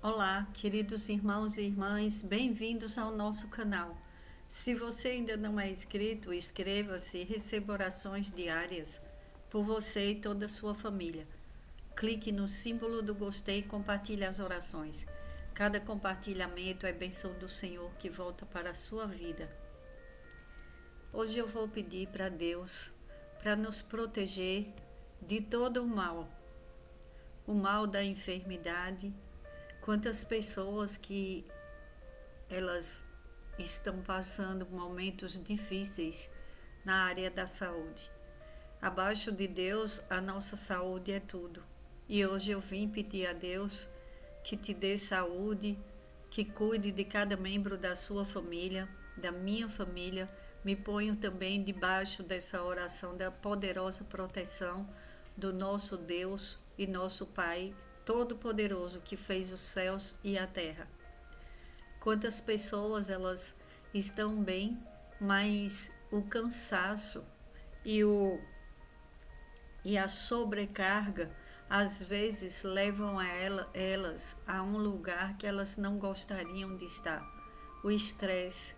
Olá, queridos irmãos e irmãs, bem-vindos ao nosso canal. Se você ainda não é inscrito, inscreva-se e receba orações diárias por você e toda a sua família. Clique no símbolo do gostei e compartilhe as orações. Cada compartilhamento é bênção do Senhor que volta para a sua vida. Hoje eu vou pedir para Deus para nos proteger de todo o mal da enfermidade. Quantas pessoas que elas estão passando momentos difíceis na área da saúde. Abaixo de Deus, a nossa saúde é tudo. E hoje eu vim pedir a Deus que te dê saúde, que cuide de cada membro da sua família, da minha família. Me ponho também debaixo dessa oração da poderosa proteção do nosso Deus e nosso Pai Todo-Poderoso que fez os céus e a terra. Quantas pessoas elas estão bem, mas o cansaço e, e a sobrecarga às vezes levam elas a um lugar que elas não gostariam de estar. O estresse,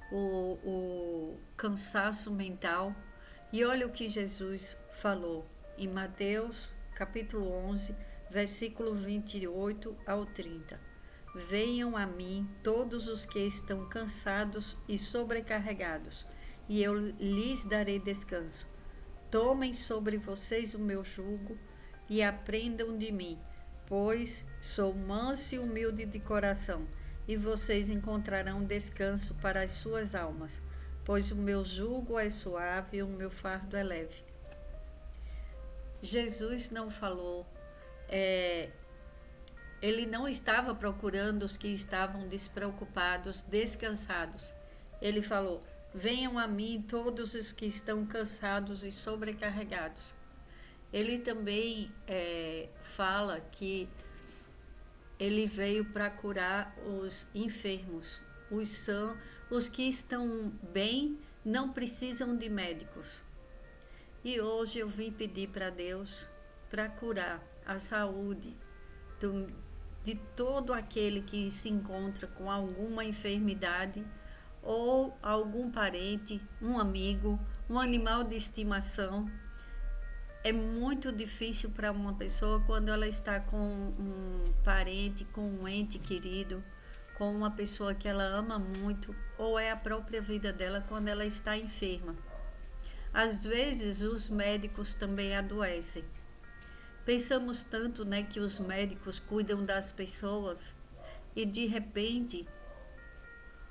o cansaço mental. E olha o que Jesus falou em Mateus capítulo 11, versículo 28 ao 30. Venham a mim todos os que estão cansados e sobrecarregados, e eu lhes darei descanso. Tomem sobre vocês o meu jugo e aprendam de mim, pois sou manso e humilde de coração, e vocês encontrarão descanso para as suas almas, pois o meu jugo é suave e o meu fardo é leve. Jesus não falou, ele não estava procurando os que estavam despreocupados, descansados. Ele falou, venham a mim todos os que estão cansados e sobrecarregados. Ele também fala que ele veio para curar os enfermos, os que estão bem não precisam de médicos. E hoje eu vim pedir para Deus para curar a saúde de todo aquele que se encontra com alguma enfermidade ou algum parente, um amigo, um animal de estimação. É muito difícil para uma pessoa quando ela está com um parente, com um ente querido, com uma pessoa que ela ama muito, ou é a própria vida dela quando ela está enferma. Às vezes os médicos também adoecem. Pensamos tanto, que os médicos cuidam das pessoas e de repente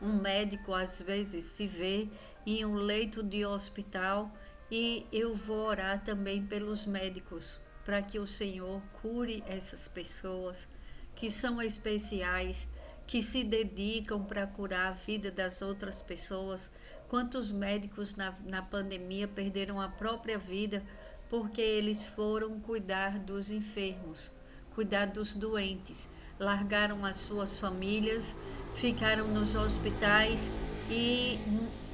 um médico às vezes se vê em um leito de hospital. E eu vou orar também pelos médicos, para que o Senhor cure essas pessoas que são especiais, que se dedicam para curar a vida das outras pessoas. Quantos médicos na pandemia perderam a própria vida porque eles foram cuidar dos enfermos, cuidar dos doentes, largaram as suas famílias, ficaram nos hospitais e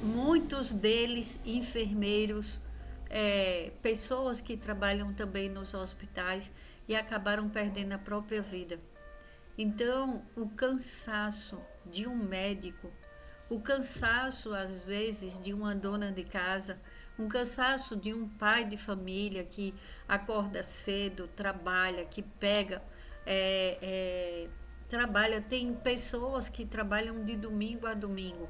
muitos deles enfermeiros, pessoas que trabalham também nos hospitais e acabaram perdendo a própria vida. Então, o cansaço de um médico, o cansaço às vezes de uma dona de casa, um cansaço de um pai de família que acorda cedo, trabalha, que pega, trabalha. Tem pessoas que trabalham de domingo a domingo.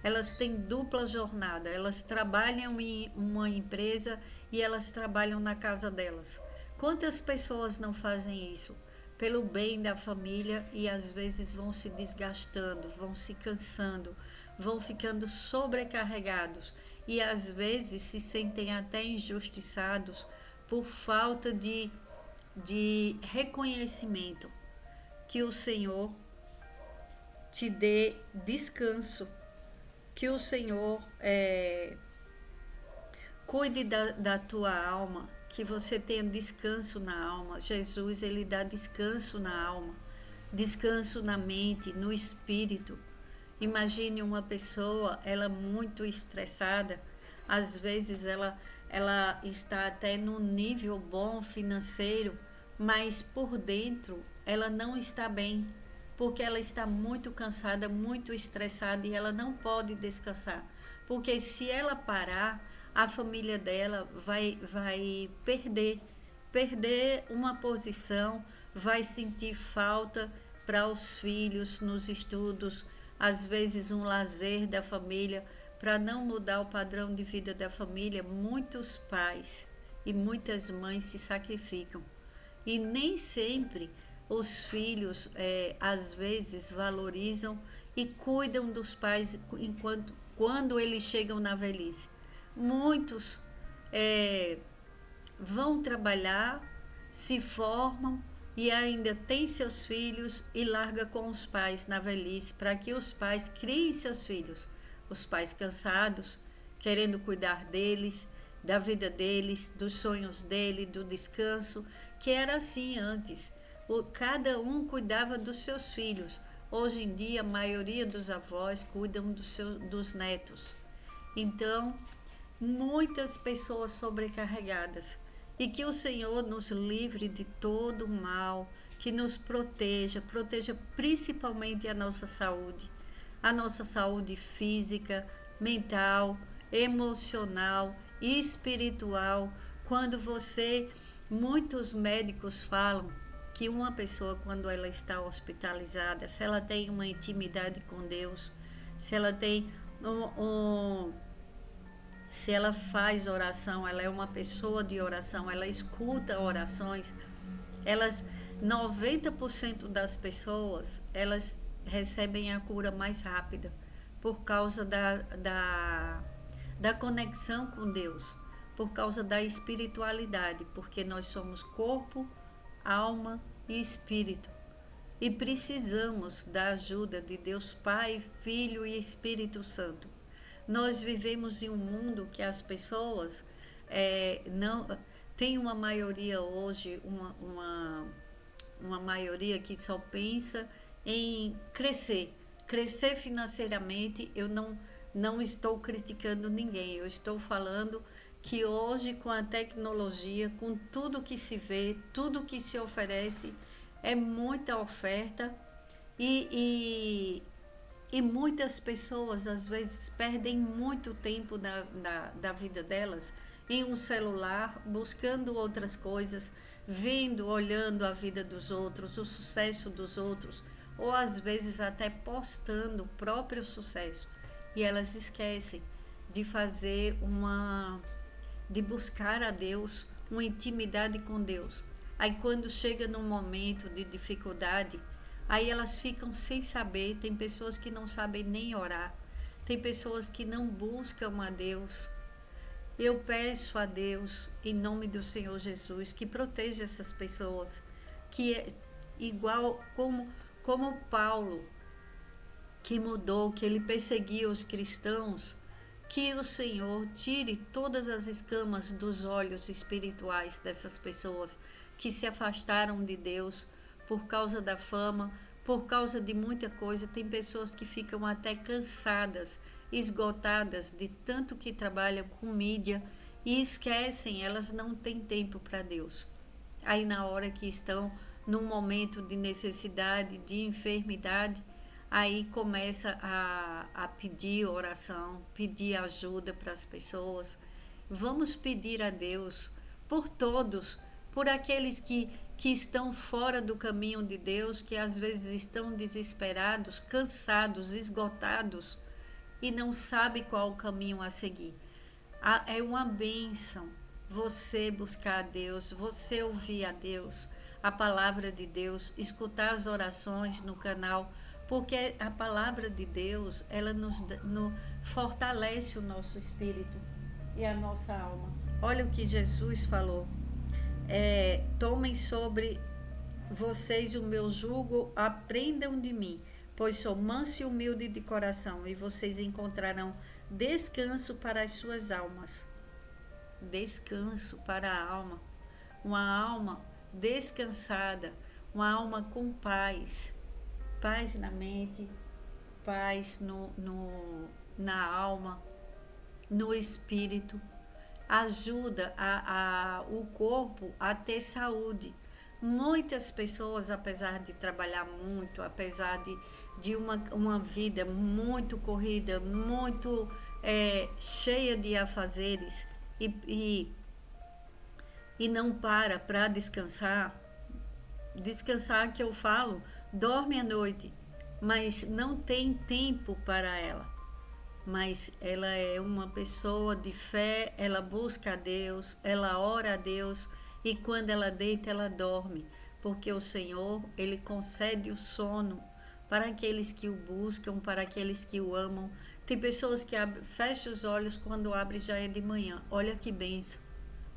Elas têm dupla jornada, elas trabalham em uma empresa e elas trabalham na casa delas. Quantas pessoas não fazem isso? Pelo bem da família e às vezes vão se desgastando, vão se cansando, vão ficando sobrecarregados e às vezes se sentem até injustiçados por falta de reconhecimento. Que o Senhor te dê descanso, que o Senhor cuide da tua alma, que você tenha descanso na alma. Jesus, ele dá descanso na alma, descanso na mente, no espírito. Imagine uma pessoa, ela muito estressada, às vezes ela está até num nível bom financeiro, mas por dentro ela não está bem. porque ela está muito cansada, muito estressada e ela não pode descansar. Porque se ela parar, a família dela vai perder uma posição, vai sentir falta para os filhos nos estudos, às vezes um lazer da família, para não mudar o padrão de vida da família. Muitos pais e muitas mães se sacrificam e nem sempre os filhos às vezes valorizam e cuidam dos pais quando eles chegam na velhice. Muitos vão trabalhar, se formam e ainda têm seus filhos e larga com os pais na velhice para que os pais criem seus filhos. Os pais cansados, querendo cuidar deles, da vida deles, dos sonhos dele, do descanso, que era assim antes. Cada um cuidava dos seus filhos. Hoje em dia, a maioria dos avós cuidam dos netos. Então, muitas pessoas sobrecarregadas. E que o Senhor nos livre de todo o mal, que nos proteja principalmente a nossa saúde física, mental, emocional e espiritual. Muitos médicos falam que uma pessoa, quando ela está hospitalizada, se ela tem uma intimidade com Deus, se ela tem se ela faz oração, ela é uma pessoa de oração, ela escuta orações, 90% das pessoas, elas recebem a cura mais rápida por causa da conexão com Deus, por causa da espiritualidade, porque nós somos corpo, alma e espírito. E precisamos da ajuda de Deus Pai, Filho e Espírito Santo. Nós vivemos em um mundo que as pessoas não tem uma maioria hoje, uma maioria que só pensa em crescer financeiramente. Eu não estou criticando ninguém, eu estou falando que hoje, com a tecnologia, com tudo que se vê, tudo que se oferece, é muita oferta e muitas pessoas às vezes perdem muito tempo da vida delas em um celular, buscando outras coisas, olhando a vida dos outros, o sucesso dos outros, ou às vezes até postando o próprio sucesso. E elas esquecem de buscar a Deus, uma intimidade com Deus. Aí quando chega num momento de dificuldade, aí elas ficam sem saber. Tem pessoas que não sabem nem orar, tem pessoas que não buscam a Deus. Eu peço a Deus, em nome do Senhor Jesus, que proteja essas pessoas, que é igual como Paulo, que mudou, que ele perseguia os cristãos, que o Senhor tire todas as escamas dos olhos espirituais dessas pessoas que se afastaram de Deus por causa da fama, por causa de muita coisa. Tem pessoas que ficam até cansadas, esgotadas de tanto que trabalham com mídia e esquecem, elas não têm tempo para Deus. Aí na hora que estão num momento de necessidade, de enfermidade, aí começa a pedir oração, pedir ajuda para as pessoas. Vamos pedir a Deus por todos, por aqueles que estão fora do caminho de Deus, que às vezes estão desesperados, cansados, esgotados e não sabem qual o caminho a seguir. É uma bênção você buscar a Deus, você ouvir a Deus, a palavra de Deus, escutar as orações no canal, porque a palavra de Deus, ela nos fortalece o nosso espírito e a nossa alma. Olha o que Jesus falou. Tomem sobre vocês o meu jugo, aprendam de mim, pois sou manso e humilde de coração, e vocês encontrarão descanso para as suas almas. Descanso para a alma. Uma alma descansada, uma alma com paz. Paz na mente, paz na alma, no espírito. Ajuda o corpo a ter saúde. Muitas pessoas, apesar de trabalhar muito, apesar de uma vida muito corrida, muito cheia de afazeres, e não para descansar. Descansar que eu falo, dorme à noite, mas não tem tempo para ela. Mas ela é uma pessoa de fé, ela busca a Deus, ela ora a Deus, e quando ela deita, ela dorme, porque o Senhor, Ele concede o sono para aqueles que o buscam, para aqueles que o amam. Tem pessoas que fecham os olhos, quando abre já é de manhã. Olha que bênção!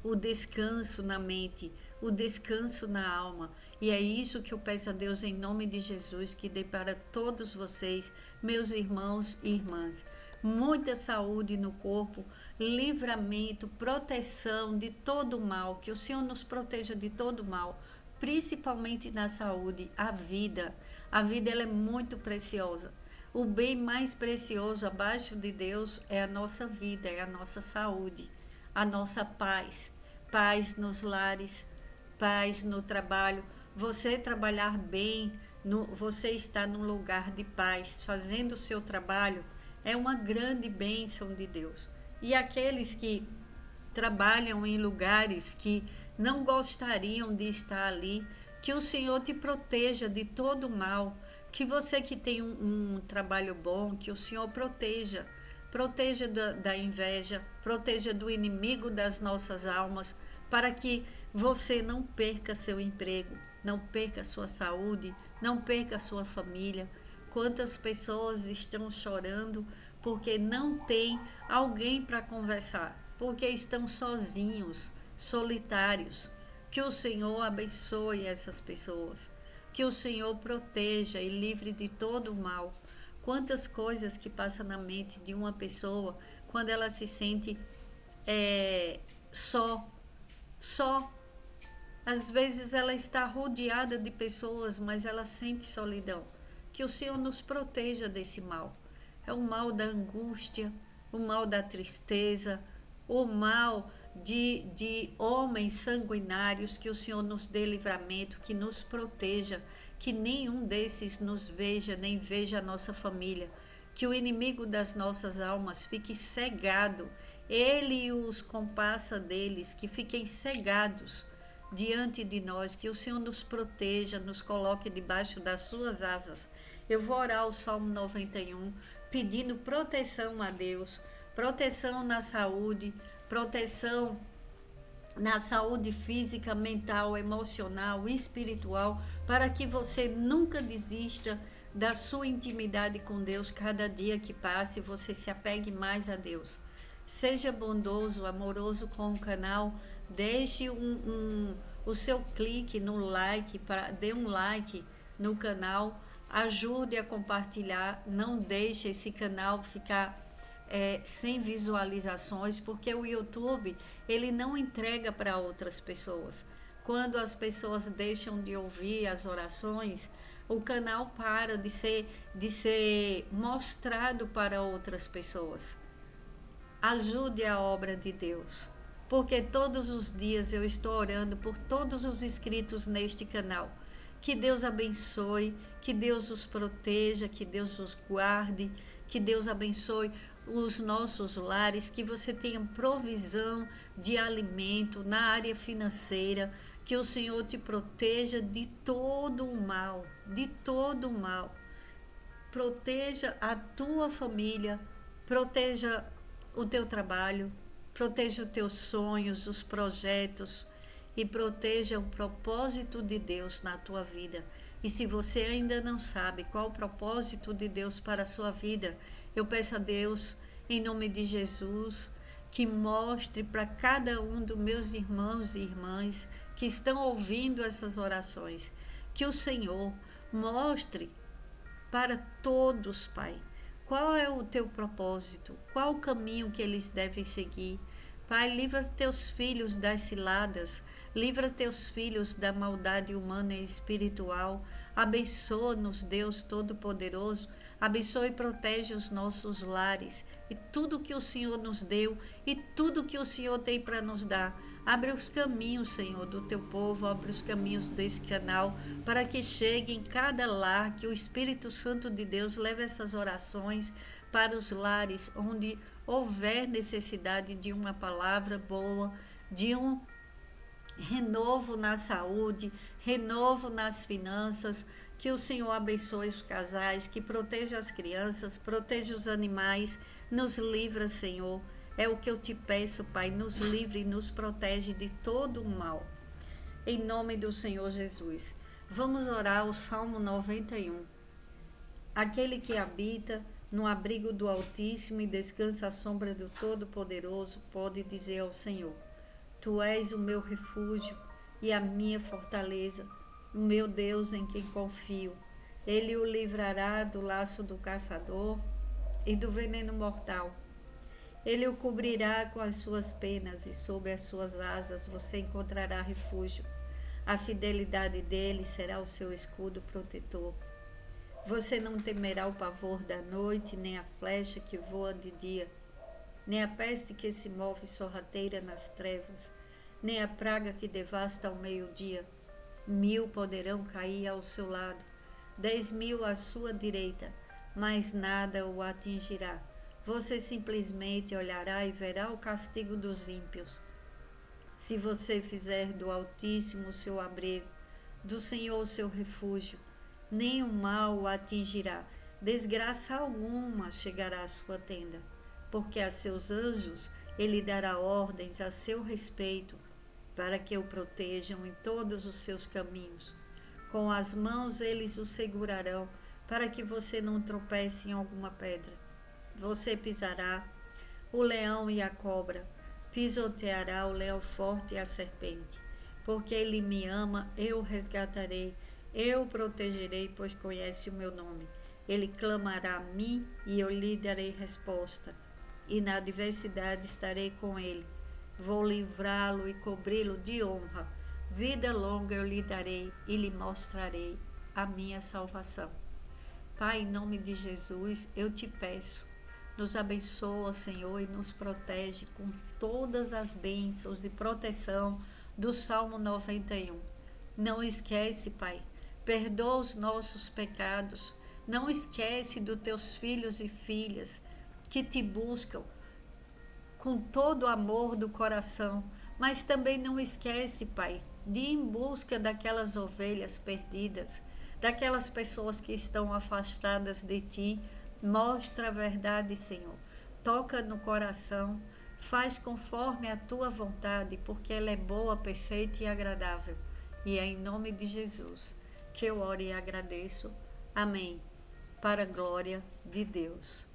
O descanso na mente, o descanso na alma. E é isso que eu peço a Deus em nome de Jesus, que dê para todos vocês, meus irmãos e irmãs. Muita saúde no corpo, livramento, proteção de todo mal, que o Senhor nos proteja de todo mal, principalmente na saúde, a vida. A vida ela é muito preciosa. O bem mais precioso abaixo de Deus é a nossa vida, é a nossa saúde, a nossa paz. Paz nos lares, paz no trabalho. Você trabalhar bem, você está num lugar de paz, fazendo o seu trabalho, é uma grande bênção de Deus. E aqueles que trabalham em lugares que não gostariam de estar ali, que o Senhor te proteja de todo mal, que você que tem um trabalho bom, que o Senhor proteja da inveja, proteja do inimigo das nossas almas, para que você não perca seu emprego, não perca sua saúde, não perca sua família. Quantas pessoas estão chorando porque não tem alguém para conversar, porque estão sozinhos, solitários. Que o Senhor abençoe essas pessoas, que o Senhor proteja e livre de todo o mal. Quantas coisas que passam na mente de uma pessoa quando ela se sente só. Às vezes ela está rodeada de pessoas, mas ela sente solidão. Que o Senhor nos proteja desse mal. É o mal da angústia, o mal da tristeza, o mal de homens sanguinários. Que o Senhor nos dê livramento, que nos proteja, que nenhum desses nos veja, nem veja a nossa família. Que o inimigo das nossas almas fique cegado, ele e os comparsas deles, que fiquem cegados diante de nós. Que o Senhor nos proteja, nos coloque debaixo das suas asas. Eu vou orar o Salmo 91, pedindo proteção a Deus, proteção na saúde, proteção na saúde física, mental, emocional, espiritual, para que você nunca desista da sua intimidade com Deus. Cada dia que passe, você se apegue mais a Deus. Seja bondoso, amoroso com o canal, deixe o seu clique no like, dê um like no canal, ajude a compartilhar, não deixe esse canal ficar sem visualizações, porque o YouTube ele não entrega para outras pessoas. Quando as pessoas deixam de ouvir as orações, o canal para de ser mostrado para outras pessoas. Ajude a obra de Deus, porque todos os dias eu estou orando por todos os inscritos neste canal. Que Deus abençoe, que Deus os proteja, que Deus os guarde, que Deus abençoe os nossos lares, que você tenha provisão de alimento na área financeira, que o Senhor te proteja de todo o mal, de todo o mal. Proteja a tua família, proteja o teu trabalho, proteja os teus sonhos, os projetos, e proteja o propósito de Deus na tua vida. E se você ainda não sabe qual o propósito de Deus para a sua vida, eu peço a Deus, em nome de Jesus, que mostre para cada um dos meus irmãos e irmãs que estão ouvindo essas orações, que o Senhor mostre para todos, Pai, qual é o teu propósito, qual o caminho que eles devem seguir. Pai, livra teus filhos das ciladas, livra teus filhos da maldade humana e espiritual. Abençoa-nos, Deus Todo-Poderoso. Abençoe e protege os nossos lares e tudo que o Senhor nos deu e tudo que o Senhor tem para nos dar. Abre os caminhos, Senhor, do teu povo, abre os caminhos desse canal, para que chegue em cada lar, que o Espírito Santo de Deus leve essas orações para os lares onde houver necessidade de uma palavra boa, de um renovo na saúde, renovo nas finanças, que o Senhor abençoe os casais, que proteja as crianças, proteja os animais, nos livra, Senhor. É o que eu te peço, Pai, nos livre e nos protege de todo o mal. Em nome do Senhor Jesus. Vamos orar o Salmo 91. Aquele que habita no abrigo do Altíssimo e descansa à sombra do Todo-Poderoso pode dizer ao Senhor: Tu és o meu refúgio e a minha fortaleza, o meu Deus em quem confio. Ele o livrará do laço do caçador e do veneno mortal. Ele o cobrirá com as suas penas e sob as suas asas você encontrará refúgio. A fidelidade dele será o seu escudo protetor. Você não temerá o pavor da noite, nem a flecha que voa de dia, nem a peste que se move sorrateira nas trevas, nem a praga que devasta ao meio-dia. 1000 poderão cair ao seu lado, 10.000 à sua direita, mas nada o atingirá. Você simplesmente olhará e verá o castigo dos ímpios. Se você fizer do Altíssimo o seu abrigo, do Senhor o seu refúgio, nenhum mal o atingirá, desgraça alguma chegará à sua tenda, porque a seus anjos ele dará ordens a seu respeito, para que o protejam em todos os seus caminhos. Com as mãos eles o segurarão, para que você não tropece em alguma pedra. Você pisará o leão e a cobra, pisoteará o leão forte e a serpente. Porque ele me ama, eu o resgatarei, eu o protegerei, pois conhece o meu nome. Ele clamará a mim e eu lhe darei resposta. E na adversidade estarei com ele. Vou livrá-lo e cobri-lo de honra. Vida longa eu lhe darei e lhe mostrarei a minha salvação. Pai, em nome de Jesus, eu te peço, nos abençoa, Senhor, e nos protege com todas as bênçãos e proteção do Salmo 91. Não esquece, Pai, perdoa os nossos pecados. Não esquece dos teus filhos e filhas que te buscam com todo o amor do coração, mas também não esquece, Pai, de ir em busca daquelas ovelhas perdidas, daquelas pessoas que estão afastadas de Ti. Mostra a verdade, Senhor. Toca no coração, faz conforme a Tua vontade, porque ela é boa, perfeita e agradável. E é em nome de Jesus que eu oro e agradeço. Amém. Para a glória de Deus.